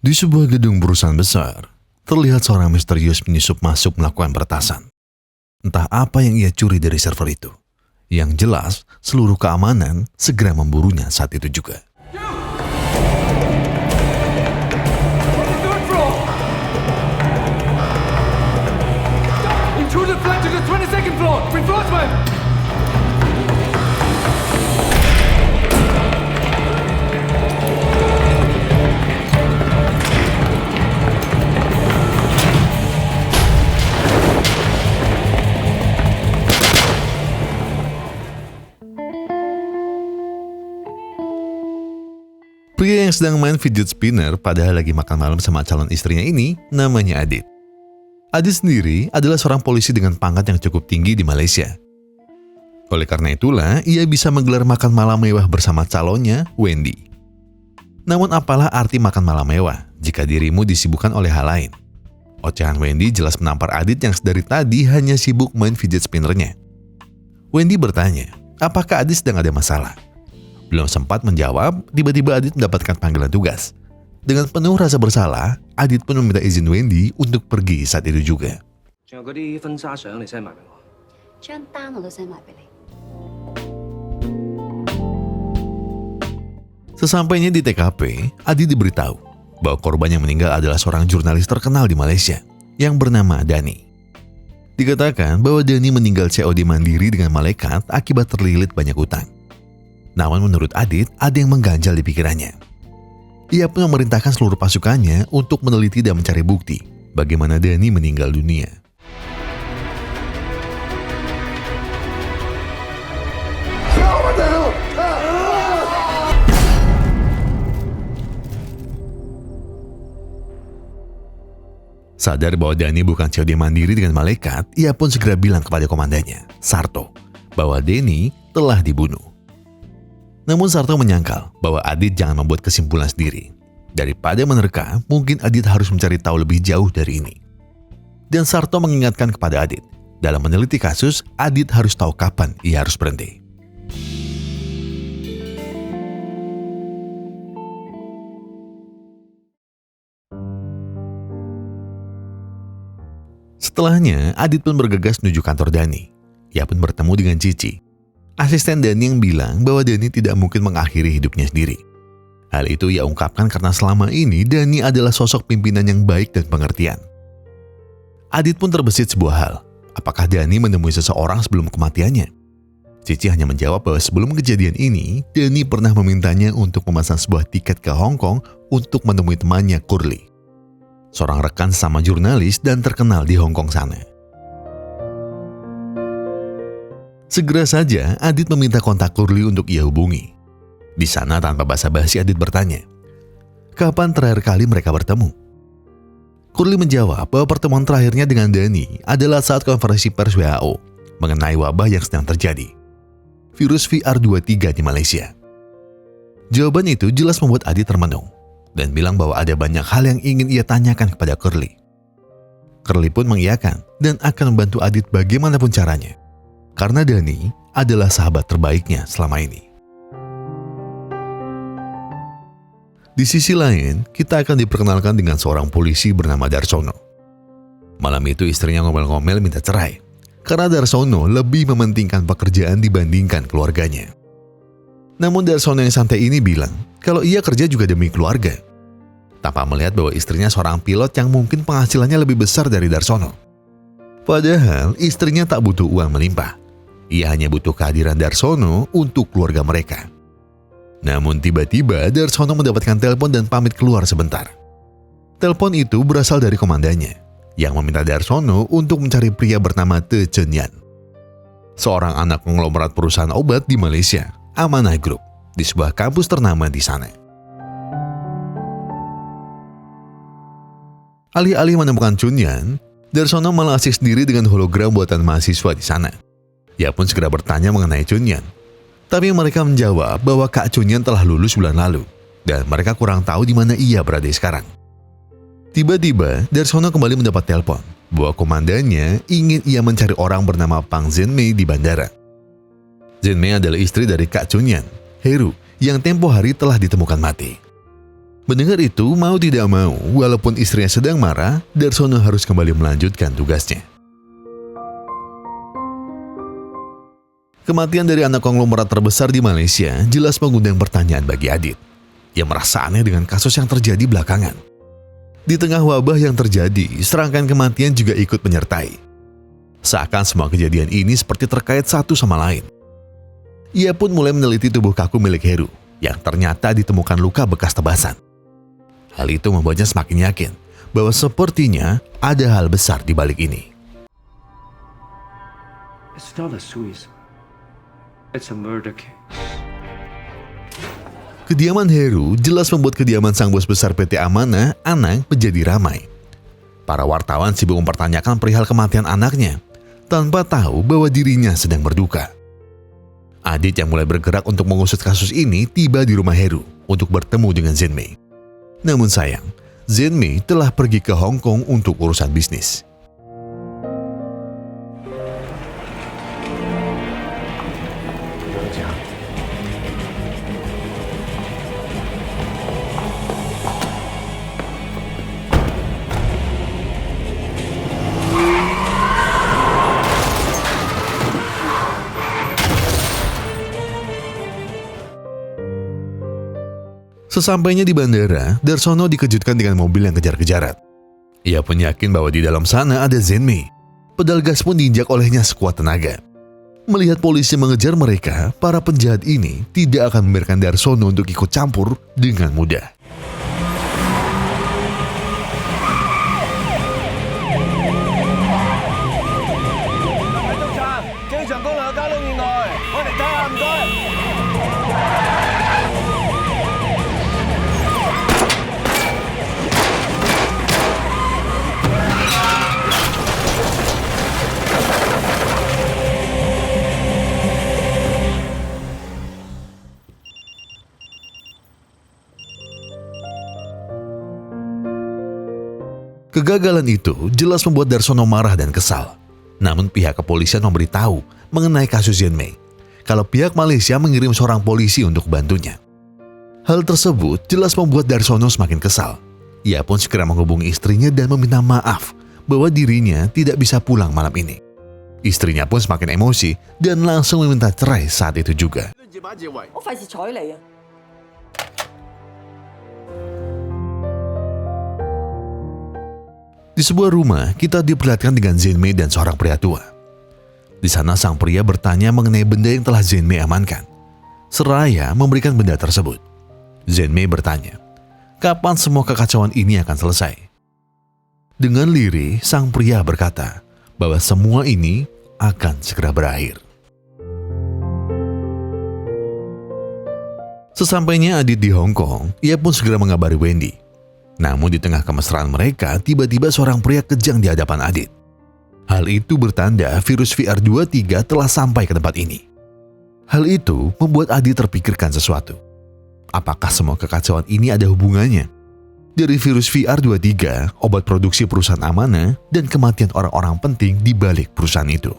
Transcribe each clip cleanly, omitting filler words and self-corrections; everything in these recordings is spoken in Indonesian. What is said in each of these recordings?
Di sebuah gedung perusahaan besar, terlihat seorang misterius menyusup masuk melakukan peretasan. Entah apa yang ia curi dari server itu. Yang jelas, seluruh keamanan segera memburunya saat itu juga. Intruder flight to the 22nd floor! Reinforcement! Pria yang sedang main fidget spinner padahal lagi makan malam sama calon istrinya ini namanya Adit. Adit sendiri adalah seorang polisi dengan pangkat yang cukup tinggi di Malaysia. Oleh karena itulah, ia bisa menggelar makan malam mewah bersama calonnya, Wendy. Namun apalah arti makan malam mewah jika dirimu disibukkan oleh hal lain? Ocehan Wendy jelas menampar Adit yang sedari tadi hanya sibuk main fidget spinnernya. Wendy bertanya, apakah Adit sedang ada masalah? Belum sempat menjawab, tiba-tiba Adit mendapatkan panggilan tugas. Dengan penuh rasa bersalah, Adit pun meminta izin Wendy untuk pergi saat itu juga. Sesampainya di TKP, Adit diberitahu bahwa korban yang meninggal adalah seorang jurnalis terkenal di Malaysia yang bernama Dani. Dikatakan bahwa Dani meninggal COD mandiri dengan malaikat akibat terlilit banyak hutang. Namun menurut Adit, ada yang mengganjal di pikirannya. Ia pun memerintahkan seluruh pasukannya untuk meneliti dan mencari bukti bagaimana Dani meninggal dunia. Sadar bahwa Dani bukan COD mandiri dengan malaikat, ia pun segera bilang kepada komandannya, Sarto, bahwa Dani telah dibunuh. Namun Sarto menyangkal bahwa Adit jangan membuat kesimpulan sendiri. Daripada menerka, mungkin Adit harus mencari tahu lebih jauh dari ini. Dan Sarto mengingatkan kepada Adit, dalam meneliti kasus, Adit harus tahu kapan ia harus berhenti. Setelahnya, Adit pun bergegas menuju kantor Dani. Ia pun bertemu dengan Cici, asisten Dani yang bilang bahwa Dani tidak mungkin mengakhiri hidupnya sendiri. Hal itu ia ungkapkan karena selama ini Dani adalah sosok pimpinan yang baik dan pengertian. Adit pun terbesit sebuah hal. Apakah Dani menemui seseorang sebelum kematiannya? Cici hanya menjawab bahwa sebelum kejadian ini, Dani pernah memintanya untuk memesan sebuah tiket ke Hong Kong untuk menemui temannya Curly, seorang rekan sama jurnalis dan terkenal di Hong Kong sana. Segera saja, Adit meminta kontak Curly untuk ia hubungi. Di sana tanpa basa-basi Adit bertanya, kapan terakhir kali mereka bertemu? Curly menjawab bahwa pertemuan terakhirnya dengan Dani adalah saat konferensi pers WHO mengenai wabah yang sedang terjadi, virus VR23 di Malaysia. Jawaban itu jelas membuat Adit termenung dan bilang bahwa ada banyak hal yang ingin ia tanyakan kepada Curly. Curly pun mengiyakan dan akan membantu Adit bagaimanapun caranya. Karena Dani adalah sahabat terbaiknya selama ini. Di sisi lain, kita akan diperkenalkan dengan seorang polisi bernama Darsono. Malam itu istrinya ngomel-ngomel minta cerai, karena Darsono lebih mementingkan pekerjaan dibandingkan keluarganya. Namun Darsono yang santai ini bilang, kalau ia kerja juga demi keluarga. Tanpa melihat bahwa istrinya seorang pilot yang mungkin penghasilannya lebih besar dari Darsono. Padahal istrinya tak butuh uang melimpah. Ia hanya butuh kehadiran Darsono untuk keluarga mereka. Namun tiba-tiba Darsono mendapatkan telepon dan pamit keluar sebentar. Telepon itu berasal dari komandannya yang meminta Darsono untuk mencari pria bernama Te Chen Yan, seorang anak konglomerat perusahaan obat di Malaysia, Amanah Group, di sebuah kampus ternama di sana. Alih-alih menemukan Chun Yan, Darsono malah asik sendiri dengan hologram buatan mahasiswa di sana. Ia pun segera bertanya mengenai Chun Yan. Tapi mereka menjawab bahwa Kak Chun Yan telah lulus bulan lalu dan mereka kurang tahu di mana ia berada sekarang. Tiba-tiba, Darsono kembali mendapat telepon bahwa komandannya ingin ia mencari orang bernama Pang Zhenmei di bandara. Zhenmei adalah istri dari Kak Chun Yan, Heru, yang tempo hari telah ditemukan mati. Mendengar itu, mau tidak mau, walaupun istrinya sedang marah, Darsono harus kembali melanjutkan tugasnya. Kematian dari anak konglomerat terbesar di Malaysia jelas mengundang pertanyaan bagi Adit. Ia merasa aneh dengan kasus yang terjadi belakangan. Di tengah wabah yang terjadi, serangkaian kematian juga ikut menyertai. Seakan semua kejadian ini seperti terkait satu sama lain. Ia pun mulai meneliti tubuh kaku milik Heru, yang ternyata ditemukan luka bekas tebasan. Hal itu membuatnya semakin yakin bahwa sepertinya ada hal besar di balik ini. It's not a suicide. It's a murder case. Kediaman Heru jelas membuat kediaman sang bos besar PT Amanah, Anang, menjadi ramai. Para wartawan sibuk mempertanyakan perihal kematian anaknya, tanpa tahu bahwa dirinya sedang berduka. Adit yang mulai bergerak untuk mengusut kasus ini tiba di rumah Heru untuk bertemu dengan Zenmei. Namun sayang, Zenmei telah pergi ke Hong Kong untuk urusan bisnis. Sesampainya di bandara, Darsono dikejutkan dengan mobil yang kejar-kejaran. Ia pun yakin bahwa di dalam sana ada Zenmei. Pedal gas pun diinjak olehnya sekuat tenaga. Melihat polisi mengejar mereka, para penjahat ini tidak akan membiarkan Darsono untuk ikut campur dengan mudah. Kegagalan itu jelas membuat Darsono marah dan kesal. Namun pihak kepolisian memberitahu mengenai kasus Zenmei, kalau pihak Malaysia mengirim seorang polisi untuk bantunya. Hal tersebut jelas membuat Darsono semakin kesal. Ia pun segera menghubungi istrinya dan meminta maaf bahwa dirinya tidak bisa pulang malam ini. Istrinya pun semakin emosi dan langsung meminta cerai saat itu juga. Di sebuah rumah, kita diperlihatkan dengan Zenmei dan seorang pria tua. Di sana sang pria bertanya mengenai benda yang telah Zenmei amankan. Seraya memberikan benda tersebut. Zenmei bertanya, kapan semua kekacauan ini akan selesai? Dengan lirih, sang pria berkata bahwa semua ini akan segera berakhir. Sesampainya Adit di Hong Kong, ia pun segera mengabari Wendy. Namun di tengah kemesraan mereka, tiba-tiba seorang pria kejang di hadapan Adit. Hal itu bertanda virus VR23 telah sampai ke tempat ini. Hal itu membuat Adit terpikirkan sesuatu. Apakah semua kekacauan ini ada hubungannya? Dari virus VR23, obat produksi perusahaan Amanah, dan kematian orang-orang penting di balik perusahaan itu.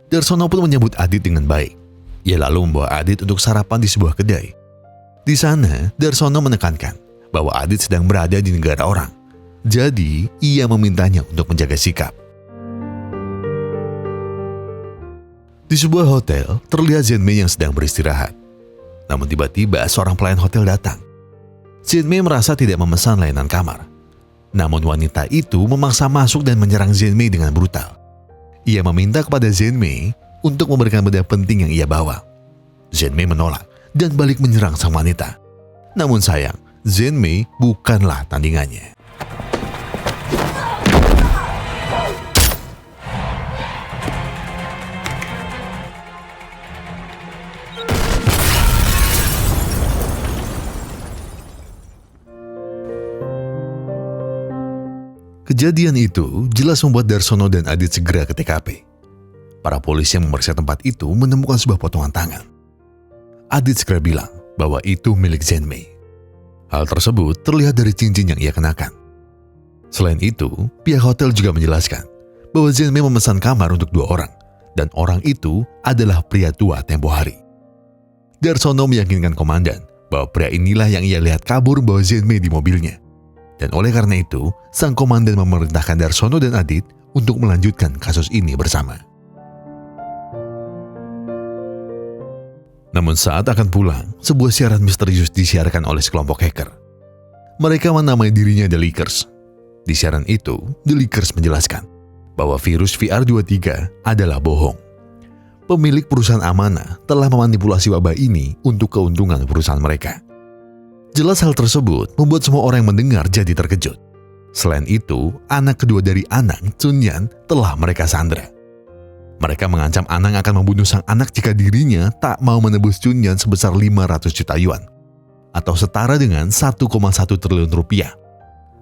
Darsono pun menyambut Adit dengan baik. Ia lalu membawa Adit untuk sarapan di sebuah kedai. Di sana, Darsono menekankan bahwa Adit sedang berada di negara orang. Jadi, ia memintanya untuk menjaga sikap. Di sebuah hotel, terlihat Zenmei yang sedang beristirahat. Namun tiba-tiba seorang pelayan hotel datang. Zenmei merasa tidak memesan layanan kamar. Namun wanita itu memaksa masuk dan menyerang Zenmei dengan brutal. Ia meminta kepada Zenmei untuk memberikan benda penting yang ia bawa. Zenmei menolak dan balik menyerang sang wanita. Namun sayang, Zenmei bukanlah tandingannya. Kejadian itu jelas membuat Darsono dan Adit segera ke TKP. Para polisi yang memeriksa tempat itu menemukan sebuah potongan tangan. Adit segera bilang bahwa itu milik Zenmei. Hal tersebut terlihat dari cincin yang ia kenakan. Selain itu, pihak hotel juga menjelaskan bahwa Zenmei memesan kamar untuk 2 orang, dan orang itu adalah pria tua tempo hari. Darsono meyakinkan komandan bahwa pria inilah yang ia lihat kabur bawa Zenmei di mobilnya. Dan oleh karena itu, sang komandan memerintahkan Darsono dan Adit untuk melanjutkan kasus ini bersama. Namun saat akan pulang, sebuah siaran misterius disiarkan oleh sekelompok hacker. Mereka menamai dirinya The Leakers. Di siaran itu, The Leakers menjelaskan bahwa virus VR23 adalah bohong. Pemilik perusahaan Amanah telah memanipulasi wabah ini untuk keuntungan perusahaan mereka. Jelas hal tersebut membuat semua orang yang mendengar jadi terkejut. Selain itu, anak kedua dari Anang, Chunyan, telah mereka sandra. Mereka mengancam Anang akan membunuh sang anak jika dirinya tak mau menebus Chunyan sebesar 500 juta yuan, atau setara dengan 1,1 triliun rupiah.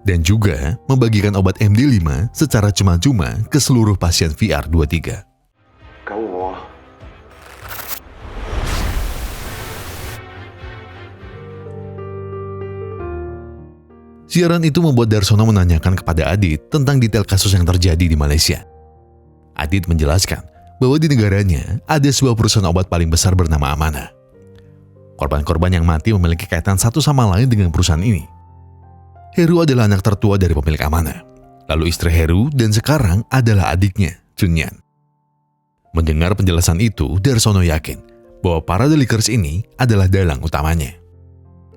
Dan juga membagikan obat MD5 secara cuma-cuma ke seluruh pasien VR23. Siaran itu membuat Darsono menanyakan kepada Adit tentang detail kasus yang terjadi di Malaysia. Adit menjelaskan bahwa di negaranya ada sebuah perusahaan obat paling besar bernama Amanah. Korban-korban yang mati memiliki kaitan satu sama lain dengan perusahaan ini. Heru adalah anak tertua dari pemilik Amanah, lalu istri Heru dan sekarang adalah adiknya, Chunyan. Mendengar penjelasan itu, Darsono yakin bahwa para The Leakers ini adalah dalang utamanya.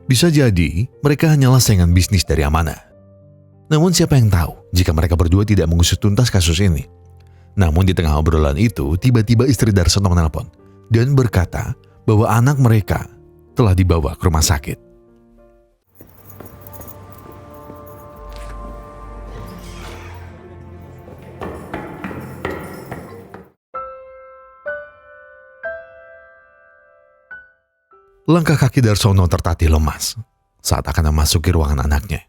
Bisa jadi mereka hanyalah saingan bisnis dari Amanah. Namun siapa yang tahu jika mereka berdua tidak mengusut tuntas kasus ini. Namun di tengah obrolan itu, tiba-tiba istri Darsono menelpon dan berkata bahwa anak mereka telah dibawa ke rumah sakit. Langkah kaki Darsono tertatih lemas saat akan memasuki ruangan anaknya.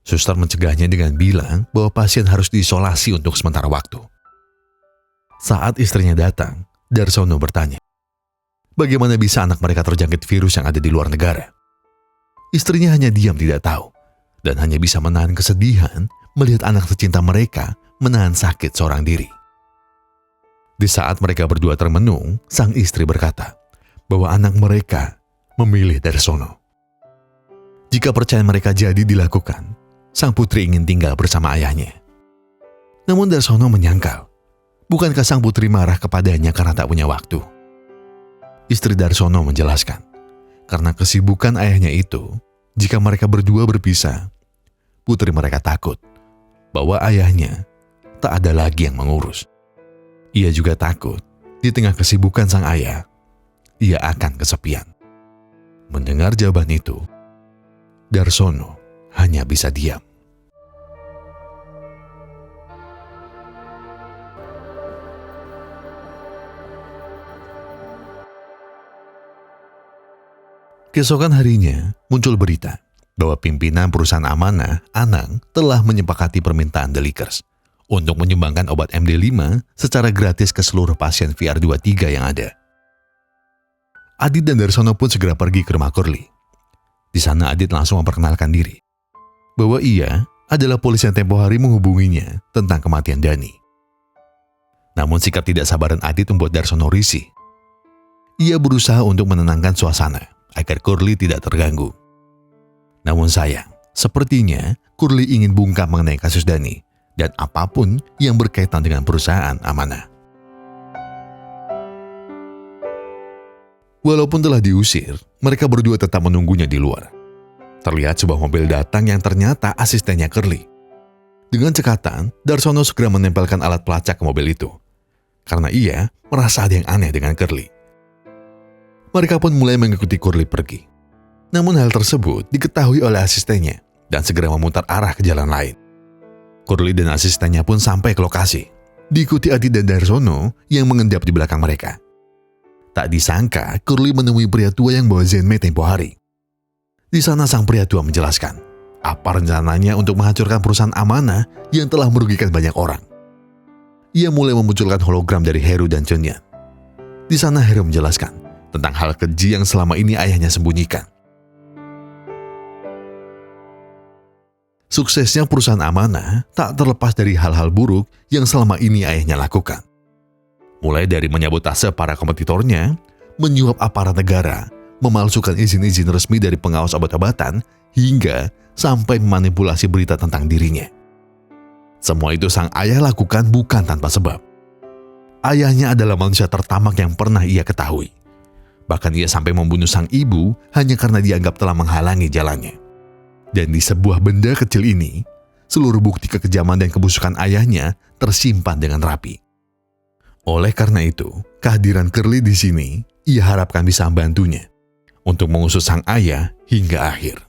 Suster mencegahnya dengan bilang bahwa pasien harus diisolasi untuk sementara waktu. Saat istrinya datang, Darsono bertanya, bagaimana bisa anak mereka terjangkit virus yang ada di luar negara? Istrinya hanya diam tidak tahu dan hanya bisa menahan kesedihan melihat anak tercinta mereka menahan sakit seorang diri. Di saat mereka berdua termenung, sang istri berkata bahwa anak mereka memilih Darsono. Jika percaya mereka jadi dilakukan, sang putri ingin tinggal bersama ayahnya. Namun Darsono menyangkal, bukankah sang putri marah kepadanya karena tak punya waktu? Istri Darsono menjelaskan, karena kesibukan ayahnya itu, jika mereka berdua berpisah, putri mereka takut bahwa ayahnya tak ada lagi yang mengurus. Ia juga takut di tengah kesibukan sang ayah, ia akan kesepian. Mendengar jawaban itu, Darsono hanya bisa diam. Keesokan harinya muncul berita bahwa pimpinan perusahaan Amanah, Anang, telah menyepakati permintaan The Leakers untuk menyumbangkan obat MD5 secara gratis ke seluruh pasien VR23 yang ada. Adit dan Darsono pun segera pergi ke rumah Curly. Di sana Adit langsung memperkenalkan diri bahwa ia adalah polisi yang tempo hari menghubunginya tentang kematian Dani. Namun sikap tidak sabaran Adit membuat Darsono risih. Ia berusaha untuk menenangkan suasana agar Curly tidak terganggu. Namun sayang, sepertinya Curly ingin bungkam mengenai kasus Dani dan apapun yang berkaitan dengan perusahaan Amanah. Walaupun telah diusir, mereka berdua tetap menunggunya di luar. Terlihat sebuah mobil datang yang ternyata asistennya Curly. Dengan cekatan, Darsono segera menempelkan alat pelacak ke mobil itu, karena ia merasa ada yang aneh dengan Curly. Mereka pun mulai mengikuti Curly pergi. Namun hal tersebut diketahui oleh asistennya dan segera memutar arah ke jalan lain. Curly dan asistennya pun sampai ke lokasi, diikuti Adit dan Darsono yang mengendap di belakang mereka. Tak disangka, Curly menemui pria tua yang bawa Zenmei tempo hari. Di sana sang pria tua menjelaskan apa rencananya untuk menghancurkan perusahaan Amanah yang telah merugikan banyak orang. Ia mulai memunculkan hologram dari Heru dan Chunyan. Di sana Heru menjelaskan tentang hal keji yang selama ini ayahnya sembunyikan. Suksesnya perusahaan Amanah tak terlepas dari hal-hal buruk yang selama ini ayahnya lakukan. Mulai dari menyabotase para kompetitornya, menyuap aparat negara, memalsukan izin-izin resmi dari pengawas obat-obatan, hingga sampai memanipulasi berita tentang dirinya. Semua itu sang ayah lakukan bukan tanpa sebab. Ayahnya adalah manusia tertamak yang pernah ia ketahui. Bahkan ia sampai membunuh sang ibu hanya karena dianggap telah menghalangi jalannya. Dan di sebuah benda kecil ini, seluruh bukti kekejaman dan kebusukan ayahnya tersimpan dengan rapi. Oleh karena itu, kehadiran Curly di sini, ia harapkan bisa membantunya untuk mengusut sang ayah hingga akhir.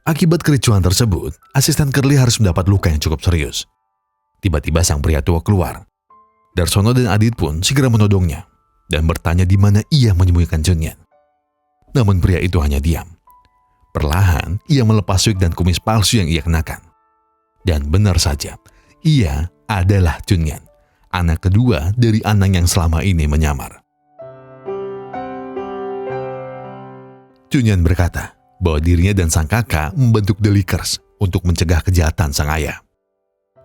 Akibat kericuhan tersebut, asisten Curly harus mendapat luka yang cukup serius. Tiba-tiba sang pria tua keluar. Darsono dan Adit pun segera menodongnya dan bertanya di mana ia menyembunyikan Chunyan. Namun pria itu hanya diam. Perlahan, ia melepas wig dan kumis palsu yang ia kenakan. Dan benar saja, ia adalah Chunyan, anak kedua dari Anang yang selama ini menyamar. Chunyan berkata bahwa dirinya dan sang kakak membentuk The Lickers untuk mencegah kejahatan sang ayah.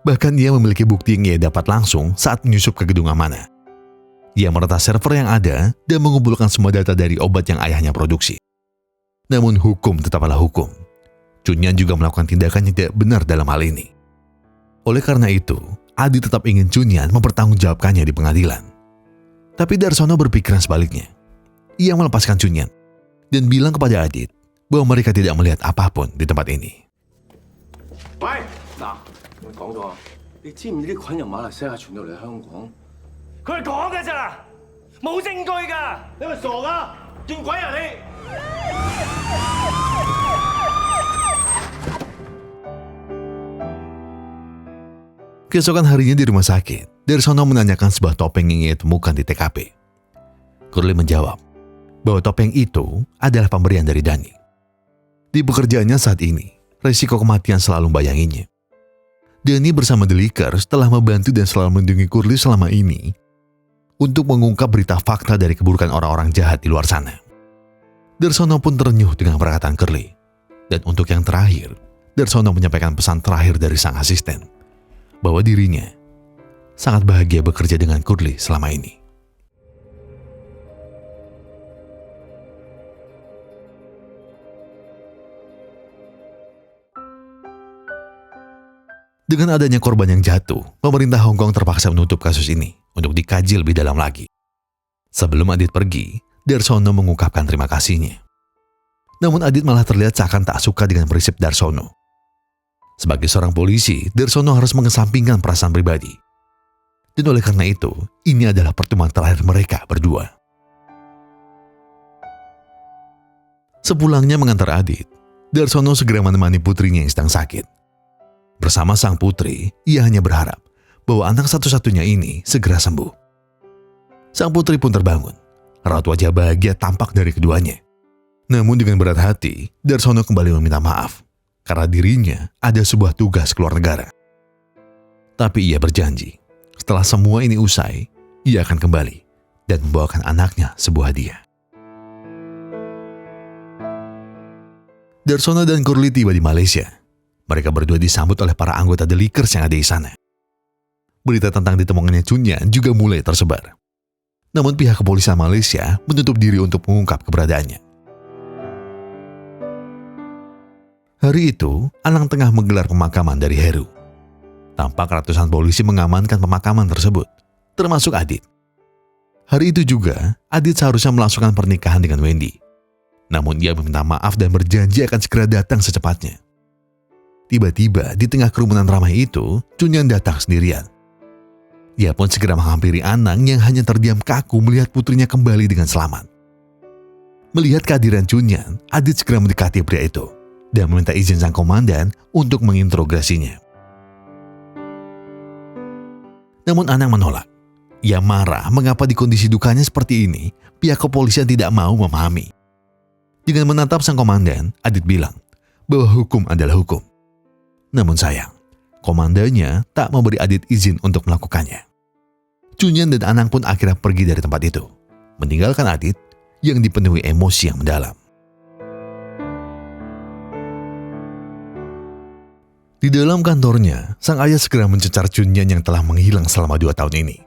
Bahkan ia memiliki bukti yang ia dapat langsung saat menyusup ke gedung amanah. Ia meretas server yang ada dan mengumpulkan semua data dari obat yang ayahnya produksi. Namun hukum tetaplah hukum. Chunyan juga melakukan tindakan yang tidak benar dalam hal ini. Oleh karena itu, Adi tetap ingin Chunyan mempertanggungjawabkannya di pengadilan. Tapi Darsono berpikiran sebaliknya. Ia melepaskan Chunyan dan bilang kepada Adit bahwa mereka tidak melihat apapun di tempat ini. 喂，嗱，我講咗，你知唔知啲菌由馬來西亞傳到嚟香港？佢係講嘅咋，冇證據㗎。你咪傻噶，見鬼啊你！ Keesokan harinya di rumah sakit, Darsono menanyakan sebuah topeng yang ia temukan di TKP. Curly menjawab bahwa topeng itu adalah pemberian dari Dani. Di pekerjaannya saat ini, risiko kematian selalu membayanginya. Dani bersama The Lickers telah membantu dan selalu melindungi Curly selama ini untuk mengungkap berita fakta dari keburukan orang-orang jahat di luar sana. Darsono pun terenyuh dengan perkataan Curly. Dan untuk yang terakhir, Darsono menyampaikan pesan terakhir dari sang asisten, bahwa dirinya sangat bahagia bekerja dengan Curly selama ini. Dengan adanya korban yang jatuh, pemerintah Hong Kong terpaksa menutup kasus ini untuk dikaji lebih dalam lagi. Sebelum Adit pergi, Darsono mengungkapkan terima kasihnya. Namun Adit malah terlihat seakan tak suka dengan prinsip Darsono. Sebagai seorang polisi, Darsono harus mengesampingkan perasaan pribadi. Dan oleh karena itu, ini adalah pertemuan terakhir mereka berdua. Sepulangnya mengantar Adit, Darsono segera menemani putrinya yang sedang sakit. Bersama sang putri, ia hanya berharap bahwa anak satu-satunya ini segera sembuh. Sang putri pun terbangun. Raut wajah bahagia tampak dari keduanya. Namun dengan berat hati, Darsono kembali meminta maaf karena dirinya ada sebuah tugas keluar negara. Tapi ia berjanji, setelah semua ini usai, ia akan kembali dan membawakan anaknya sebuah hadiah. Darsono dan Curly tiba di Malaysia. Mereka berdua disambut oleh para anggota The Lickers yang ada di sana. Berita tentang ditemukannya Chunyan juga mulai tersebar. Namun pihak kepolisian Malaysia menutup diri untuk mengungkap keberadaannya. Hari itu, Anang tengah menggelar pemakaman dari Heru. Tampak ratusan polisi mengamankan pemakaman tersebut, termasuk Adit. Hari itu juga, Adit seharusnya melangsungkan pernikahan dengan Wendy. Namun ia meminta maaf dan berjanji akan segera datang secepatnya. Tiba-tiba di tengah kerumunan ramai itu, Chunyan datang sendirian. Ia pun segera menghampiri Anang yang hanya terdiam kaku melihat putrinya kembali dengan selamat. Melihat kehadiran Chunyan, Adit segera mendekati pria itu dan meminta izin sang komandan untuk menginterogasinya. Namun Anang menolak. Ia marah mengapa di kondisi dukanya seperti ini, pihak kepolisian tidak mau memahami. Dengan menatap sang komandan, Adit bilang bahwa hukum adalah hukum. Namun sayang, komandannya tak memberi Adit izin untuk melakukannya. Chunyan dan Anang pun akhirnya pergi dari tempat itu, meninggalkan Adit yang dipenuhi emosi yang mendalam. Di dalam kantornya, sang ayah segera mencecar Chunyan yang telah menghilang selama 2 tahun ini.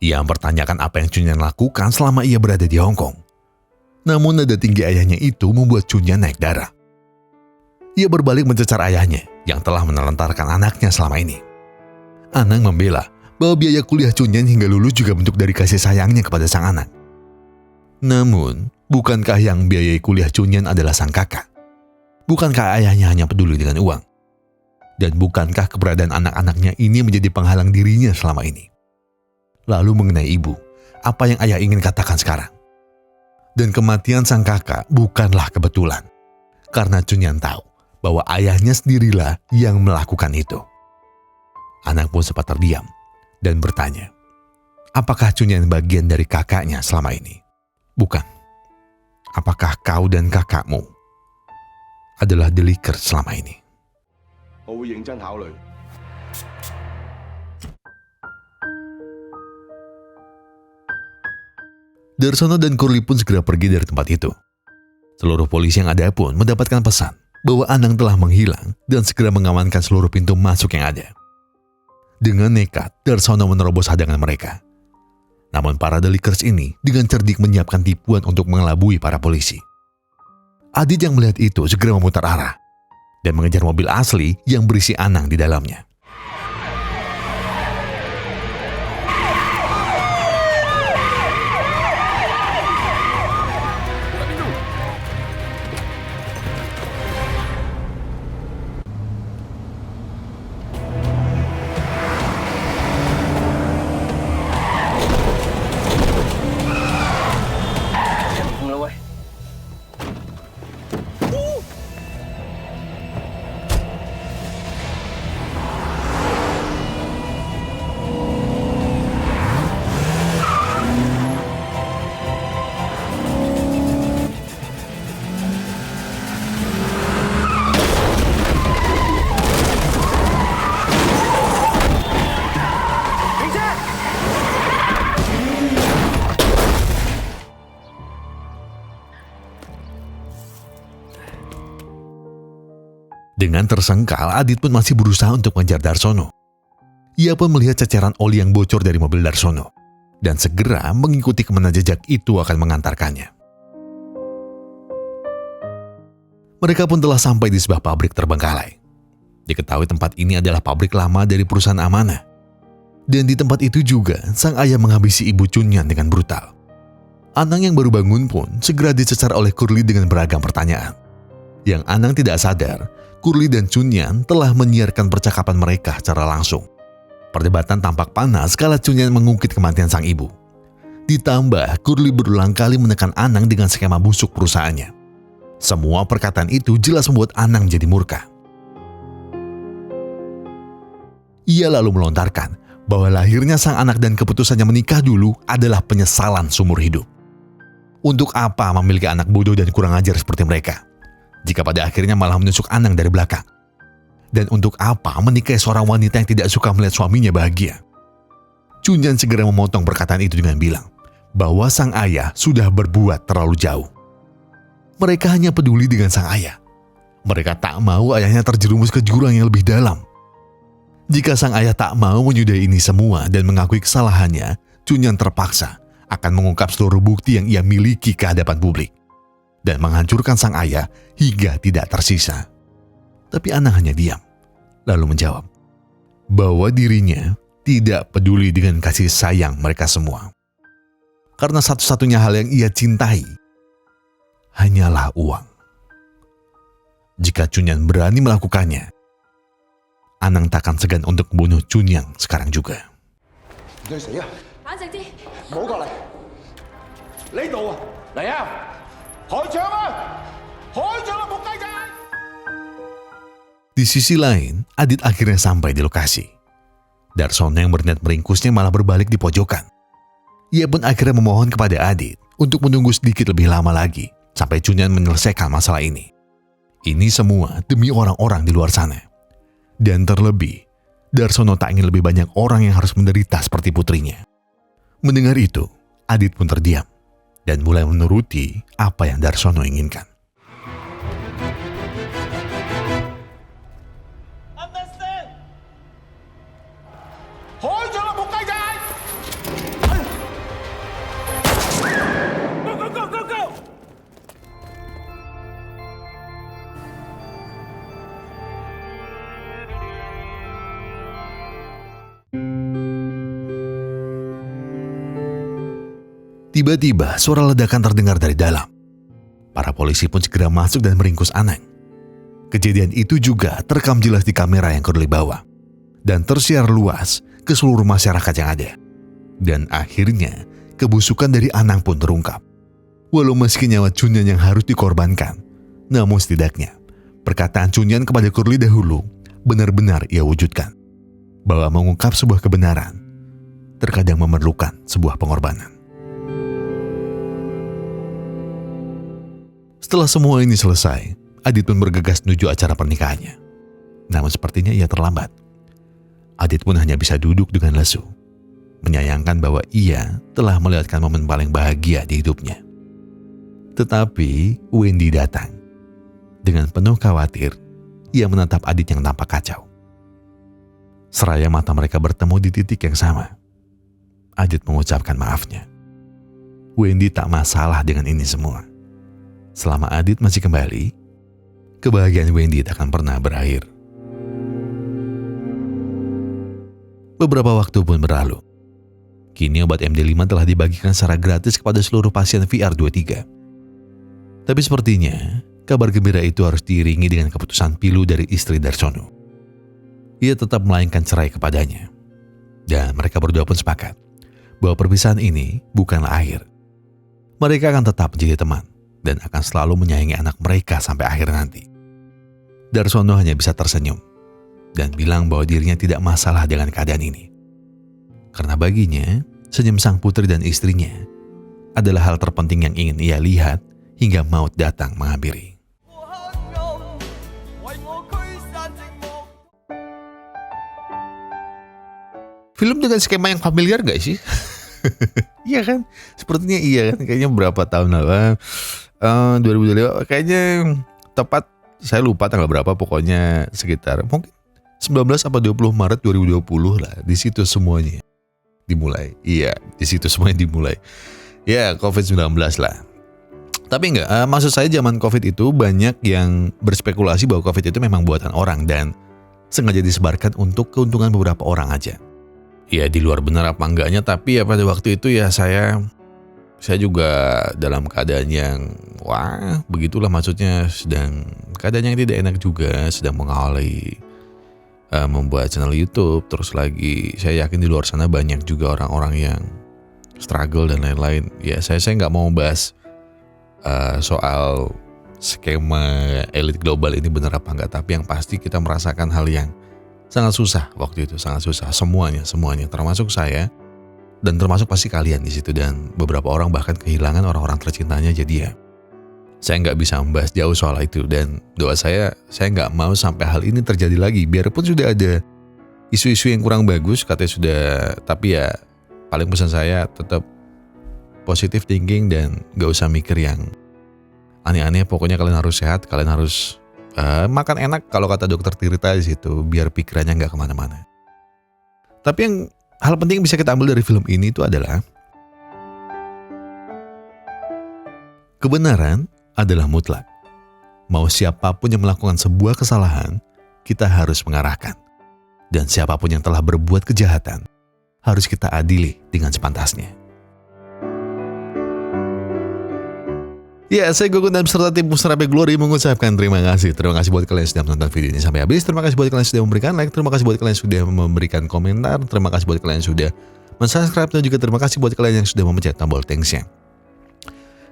Ia mempertanyakan apa yang Chunyan lakukan selama ia berada di Hong Kong. Namun nada tinggi ayahnya itu membuat Chunyan naik darah. Ia berbalik mencecar ayahnya yang telah menelantarkan anaknya selama ini. Anang membela bahwa biaya kuliah Chunyan hingga lulus juga bentuk dari kasih sayangnya kepada sang anak. Namun, bukankah yang biayai kuliah Chunyan adalah sang kakak? Bukankah ayahnya hanya peduli dengan uang? Dan bukankah keberadaan anak-anaknya ini menjadi penghalang dirinya selama ini? Lalu mengenai ibu, apa yang ayah ingin katakan sekarang? Dan kematian sang kakak bukanlah kebetulan. Karena Chunyan tahu bahwa ayahnya sendirilah yang melakukan itu. Anak pun sempat terdiam dan bertanya, apakah Chunyan bagian dari kakaknya selama ini? Bukan. Apakah kau dan kakakmu adalah deliker selama ini? Darsono dan Kurli pun segera pergi dari tempat itu. Seluruh polisi yang ada pun mendapatkan pesan bahwa Anang telah menghilang dan segera mengamankan seluruh pintu masuk yang ada. Dengan nekat, Darsono menerobos hadangan mereka. Namun para delikers ini dengan cerdik menyiapkan tipuan untuk mengelabui para polisi. Adit yang melihat itu segera memutar arah dan mengejar mobil asli yang berisi Anang di dalamnya. Dengan tersengkal, Adit pun masih berusaha untuk mengejar Darsono. Ia pun melihat ceceran oli yang bocor dari mobil Darsono dan segera mengikuti kemana jejak itu akan mengantarkannya. Mereka pun telah sampai di sebuah pabrik terbengkalai. Diketahui tempat ini adalah pabrik lama dari perusahaan amanah. Dan di tempat itu juga sang ayah menghabisi ibu Chunyan dengan brutal. Anang yang baru bangun pun segera dicecar oleh Kurli dengan beragam pertanyaan. Yang Anang tidak sadar, Kurli dan Chunyan telah menyiarkan percakapan mereka secara langsung. Perdebatan tampak panas kala Chunyan mengungkit kematian sang ibu. Ditambah, Kurli berulang kali menekan Anang dengan skema busuk perusahaannya. Semua perkataan itu jelas membuat Anang jadi murka. Ia lalu melontarkan bahwa lahirnya sang anak dan keputusannya menikah dulu adalah penyesalan seumur hidup. Untuk apa memiliki anak bodoh dan kurang ajar seperti mereka, jika pada akhirnya malah menusuk Anang dari belakang? Dan untuk apa menikahi seorang wanita yang tidak suka melihat suaminya bahagia? Chunyan segera memotong perkataan itu dengan bilang bahwa sang ayah sudah berbuat terlalu jauh. Mereka hanya peduli dengan sang ayah. Mereka tak mau ayahnya terjerumus ke jurang yang lebih dalam. Jika sang ayah tak mau menyudahi ini semua dan mengakui kesalahannya, Chunyan terpaksa akan mengungkap seluruh bukti yang ia miliki ke hadapan publik dan menghancurkan sang ayah hingga tidak tersisa. Tapi Anang hanya diam, lalu menjawab bahwa dirinya tidak peduli dengan kasih sayang mereka semua. Karena satu-satunya hal yang ia cintai hanyalah uang. Jika Chunyan berani melakukannya, Anang takkan segan untuk membunuh Chunyan sekarang juga. Di sisi lain, Adit akhirnya sampai di lokasi. Darsono yang berniat meringkusnya malah berbalik di pojokan. Ia pun akhirnya memohon kepada Adit untuk menunggu sedikit lebih lama lagi sampai Chunyan menyelesaikan masalah ini. Ini semua demi orang-orang di luar sana. Dan terlebih, Darsono tak ingin lebih banyak orang yang harus menderita seperti putrinya. Mendengar itu, Adit pun terdiam dan mulai menuruti apa yang Darsono inginkan. Tiba-tiba suara ledakan terdengar dari dalam. Para polisi pun segera masuk dan meringkus Anang. Kejadian itu juga terekam jelas di kamera yang Curly bawa dan tersiar luas ke seluruh masyarakat yang ada. Dan akhirnya kebusukan dari Anang pun terungkap. Walau meski nyawa Chunyan yang harus dikorbankan, namun setidaknya perkataan Chunyan kepada Curly dahulu benar-benar ia wujudkan. Bahwa mengungkap sebuah kebenaran terkadang memerlukan sebuah pengorbanan. Setelah semua ini selesai, Adit pun bergegas menuju acara pernikahannya. Namun sepertinya ia terlambat. Adit pun hanya bisa duduk dengan lesu, menyayangkan bahwa ia telah melewatkan momen paling bahagia di hidupnya. Tetapi Wendy datang. Dengan penuh khawatir, ia menatap Adit yang tampak kacau. Seraya mata mereka bertemu di titik yang sama, Adit mengucapkan maafnya. Wendy tak masalah dengan ini semua. Selama Adit masih kembali, kebahagiaan Wendy tak akan pernah berakhir. Beberapa waktu pun berlalu. Kini obat MD5 telah dibagikan secara gratis kepada seluruh pasien VR23. Tapi sepertinya, kabar gembira itu harus diiringi dengan keputusan pilu dari istri Darsono. Ia tetap melayangkan cerai kepadanya. Dan mereka berdua pun sepakat bahwa perpisahan ini bukanlah akhir. Mereka akan tetap menjadi teman dan akan selalu menyayangi anak mereka sampai akhir nanti. Darsono hanya bisa tersenyum dan bilang bahwa dirinya tidak masalah dengan keadaan ini. Karena baginya, senyum sang putri dan istrinya adalah hal terpenting yang ingin ia lihat hingga maut datang menghampiri. Film dengan skema yang familiar gak sih? Iya kan? Sepertinya iya kan? Kayaknya berapa tahun lalu? 2025 kayaknya tepat, saya lupa tanggal berapa, pokoknya sekitar mungkin 19 atau 20 Maret 2020 lah. Di situ semuanya dimulai. Iya, di situ semuanya dimulai. Ya, COVID-19 lah. Tapi enggak, maksud saya zaman COVID itu banyak yang berspekulasi bahwa COVID itu memang buatan orang dan sengaja disebarkan untuk keuntungan beberapa orang aja. Ya, di luar benar apa enggaknya, tapi ya pada waktu itu ya saya juga dalam keadaan yang begitulah, maksudnya sedang keadaan yang tidak enak juga, sedang mengawali membuat channel YouTube, terus lagi saya yakin di luar sana banyak juga orang-orang yang struggle dan lain-lain. Ya saya nggak mau bahas soal skema elit global ini benar apa enggak, tapi yang pasti kita merasakan hal yang sangat susah waktu itu, sangat susah semuanya termasuk saya. Dan termasuk pasti kalian di situ, dan beberapa orang bahkan kehilangan orang-orang tercintanya. Jadi ya, saya nggak bisa membahas jauh soal itu, dan doa saya nggak mau sampai hal ini terjadi lagi. Biarpun sudah ada isu-isu yang kurang bagus, katanya sudah, tapi ya paling pesan saya tetap positive thinking dan nggak usah mikir yang aneh-aneh. Pokoknya kalian harus sehat, kalian harus makan enak kalau kata dokter Tirta di situ, biar pikirannya nggak kemana-mana. Tapi yang hal penting yang bisa kita ambil dari film ini itu adalah kebenaran adalah mutlak. Mau siapapun yang melakukan sebuah kesalahan, kita harus mengarahkan. Dan siapapun yang telah berbuat kejahatan, harus kita adili dengan sepantasnya. Ya, saya Gogun dan beserta tim Musrabe Glory mengucapkan terima kasih. Terima kasih buat kalian yang sudah menonton video ini sampai habis. Terima kasih buat kalian yang sudah memberikan like. Terima kasih buat kalian yang sudah memberikan komentar. Terima kasih buat kalian yang sudah mensubscribe. Dan juga terima kasih buat kalian yang sudah memencet tombol thanks-nya.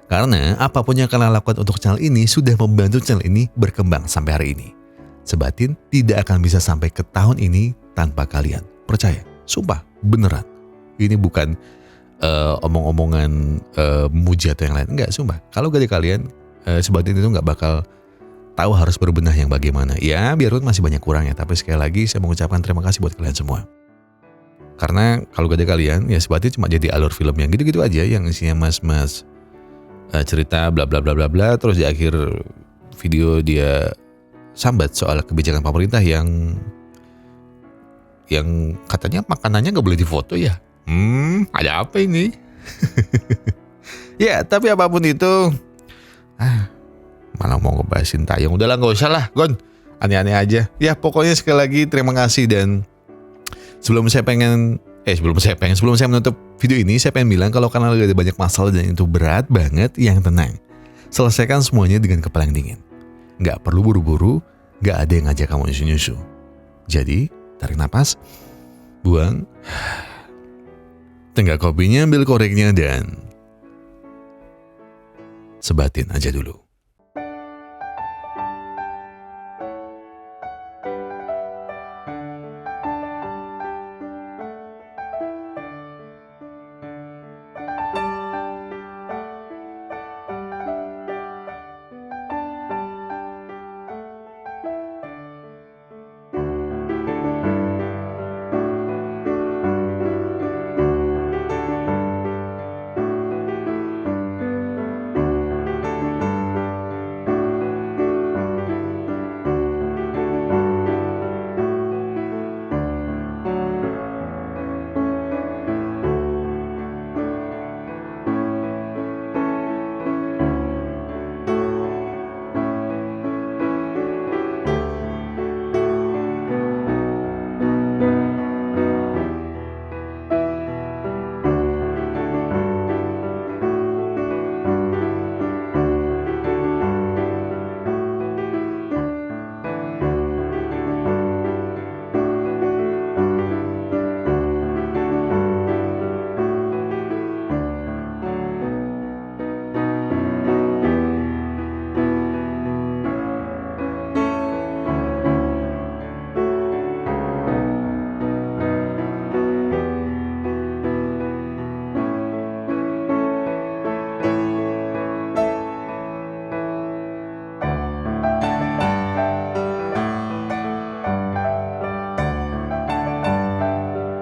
Karena apapun yang kalian lakukan untuk channel ini sudah membantu channel ini berkembang sampai hari ini. Sebatin tidak akan bisa sampai ke tahun ini tanpa kalian. Percaya, Sumpah, beneran. Ini bukan omong-omongan muji atau yang lain. Enggak, sumpah. Kalau gak ada kalian, Sebatin itu gak bakal tahu harus berbenah yang bagaimana. Ya, biarpun masih banyak kurangnya. Tapi sekali lagi saya mengucapkan terima kasih buat kalian semua. Karena kalau gak ada kalian, ya Sebatin cuma jadi alur film yang gitu-gitu aja. Yang isinya mas-mas cerita bla bla bla bla bla. Terus di akhir video dia sambat soal kebijakan pemerintah yang katanya makanannya gak boleh difoto ya. Ada apa ini? Ya, tapi apapun itu, malah mau ngebahas Sintayong. Udahlah, gak usah lah, Gon. Aneh-aneh aja. Ya, pokoknya sekali lagi terima kasih. Dan sebelum saya menutup video ini, saya pengen bilang kalau karena ada banyak masalah dan itu berat banget, yang tenang. Selesaikan semuanya dengan kepala yang dingin. Gak perlu buru-buru, gak ada yang ngajak kamu nyusu-nyusu. Jadi, tarik napas, buang, tenggak kopinya, ambil koreknya, dan Sebatin aja dulu.